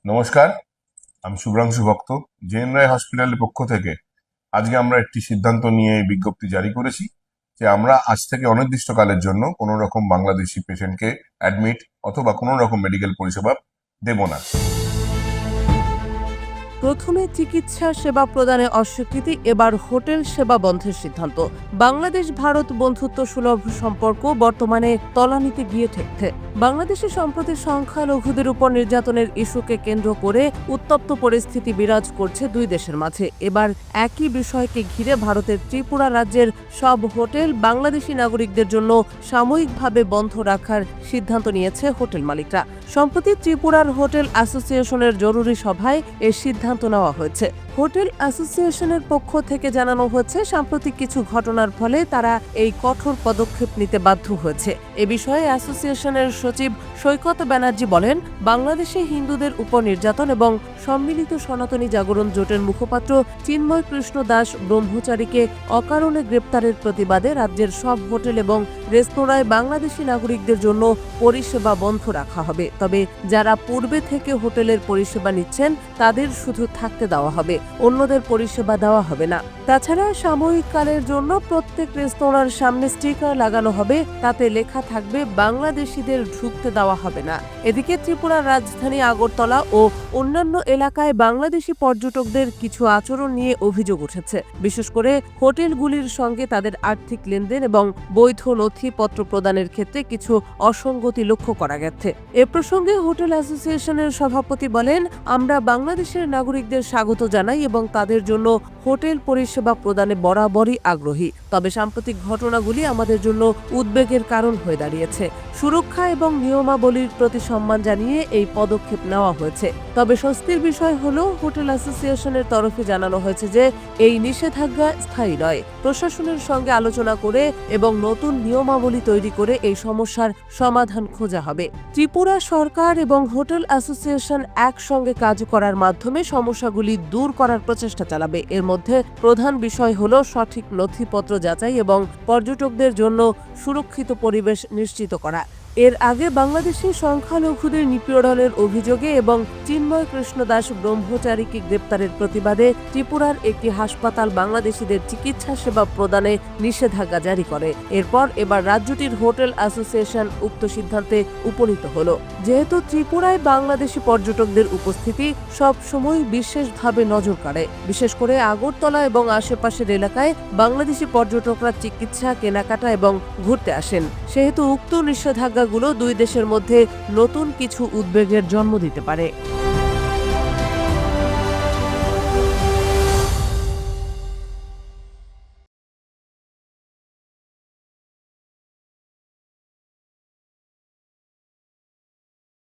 নমস্কার, আমি শুভ্রাংশু ভক্ত। জেএন রায় হসপিটালের পক্ষ থেকে আজকে আমরা একটি সিদ্ধান্ত নিয়ে এই বিজ্ঞপ্তি জারি করেছি যে আমরা আজ থেকে অনির্দিষ্টকালের জন্য কোনো রকম বাংলাদেশি পেশেন্টকে অ্যাডমিট অথবা কোনো রকম মেডিকেল পরিষেবা দেব না। প্রথমে চিকিৎসা সেবা প্রদানে অস্বীকৃতি, এবার হোটেল সেবা বন্ধের সিদ্ধান্ত। বাংলাদেশ ভারত বন্ধুত্ব সুলভ সম্পর্ক বর্তমানে তলানিতে গিয়ে ঠেকছে। বাংলাদেশে সম্প্রতি সংখ্যালঘুদের উপর নির্যাতনের ইস্যুকে কেন্দ্র করে উত্তপ্ত পরিস্থিতি বিরাজ করছে দুই দেশের মাঝে। এবার একই বিষয়কে ঘিরে ভারতের ত্রিপুরা রাজ্যের সব হোটেল বাংলাদেশি নাগরিকদের জন্য সাময়িকভাবে বন্ধ রাখার সিদ্ধান্ত নিয়েছে হোটেল মালিকরা। সম্প্রতি ত্রিপুরার হোটেল অ্যাসোসিয়েশনের জরুরি সভায় এর সিদ্ধান্ত নেওয়া হয়েছে। হোটেল অ্যাসোসিয়েশনের পক্ষ থেকে জানানো হয়েছে, সাম্প্রতিক কিছু ঘটনার ফলে তারা এই কঠোর পদক্ষেপ নিতে বাধ্য হয়েছে। এ বিষয়ে অ্যাসোসিয়েশনের সচিব সৈকত ব্যানার্জি বলেন, বাংলাদেশে হিন্দুদের উপর নির্যাতন এবং সম্মিলিত সনাতনী জাগরণ জোটের মুখপাত্র চিন্ময় কৃষ্ণ দাস ব্রহ্মচারীকে অকারণে গ্রেপ্তারের প্রতিবাদে রাজ্যের সব হোটেল এবং রেস্তোরাঁয় বাংলাদেশি নাগরিকদের জন্য পরিষেবা বন্ধ রাখা হবে। তবে যারা পূর্বে থেকে হোটেলের পরিষেবা নিচ্ছেন তাদের শুধু থাকতে দেওয়া হবে, অন্যদের পরিষেবা দেওয়া হবে না। তাছাড়া সাময়িককালের জন্য প্রত্যেক রেস্তোরাঁর সামনে স্টিকার লাগানো হবে, তাতে লেখা থাকবে বাংলাদেশিদের ঢুকতে দেওয়া হবে না। এদিকে ত্রিপুরার রাজধানী আগরতলা ও অন্যান্য এলাকায় বাংলাদেশি পর্যটকদের কিছু আচরণ নিয়ে অভিযোগ উঠেছে। বিশেষ করে হোটেলগুলির সঙ্গে তাদের আর্থিক লেনদেন এবং বৈধ নথিপত্র প্রদানের ক্ষেত্রে কিছু অসঙ্গতি লক্ষ্য করা গেছে। এ প্রসঙ্গে হোটেল অ্যাসোসিয়েশনের সভাপতি বলেন, আমরা বাংলাদেশের নাগরিকদের স্বাগত জানাই এবং তাদের জন্য হোটেল পরিষেবা প্রদানে বরাবরই আগ্রহী। তবে সাম্প্রতিক ঘটনাগুলি আমাদের জন্য উদ্বেগের কারণ হয়ে দাঁড়িয়েছে। সুরক্ষা এবং নিয়মাবলীর প্রতি সম্মান জানিয়ে এই পদক্ষেপ নেওয়া হয়েছে। তবে স্বস্তির বিষয় হলো, হোটেল অ্যাসোসিয়েশনের তরফে জানানো হয়েছে যে এই নিষেধাজ্ঞা স্থায়ী নয়। প্রশাসনের সঙ্গে আলোচনা করে এবং নতুন নিয়মাবলী তৈরি করে এই সমস্যার সমাধান খোঁজা হবে। ত্রিপুরা সরকার এবং হোটেল অ্যাসোসিয়েশন একসঙ্গে কাজ করার মাধ্যমে সমস্যাগুলি দূর করার প্রচেষ্টা চালাবে। এর মধ্যে প্রধান বিষয় হলো সঠিক নথিপত্র যাচাই এবং পর্যটকদের জন্য সুরক্ষিত পরিবেশ নিশ্চিত করা। এর আগে বাংলাদেশি সংখ্যালঘুদের নিপীড়নের অভিযোগে এবং চিন্ময় কৃষ্ণ দাস ব্রহ্মচারীকে গ্রেপ্তারের প্রতিবাদে ত্রিপুরার একটি হাসপাতাল বাংলাদেশিদের চিকিৎসা সেবা প্রদানে নিষেধাজ্ঞা জারি করে। এরপর এবার রাজ্যটির হোটেল অ্যাসোসিয়েশন উক্ত সিদ্ধান্তে উপনীত হল। যেহেতু ত্রিপুরায় বাংলাদেশি পর্যটকদের উপস্থিতি সব সময় বিশেষভাবে নজর কাড়ে, বিশেষ করে আগরতলা এবং আশেপাশের এলাকায় বাংলাদেশি পর্যটকরা চিকিৎসা, কেনাকাটা এবং ঘুরতে আসেন, সেহেতু উক্ত নিষেধাজ্ঞাগুলো দুই দেশের মধ্যে নতুন কিছু উদ্বেগের জন্ম দিতে পারে।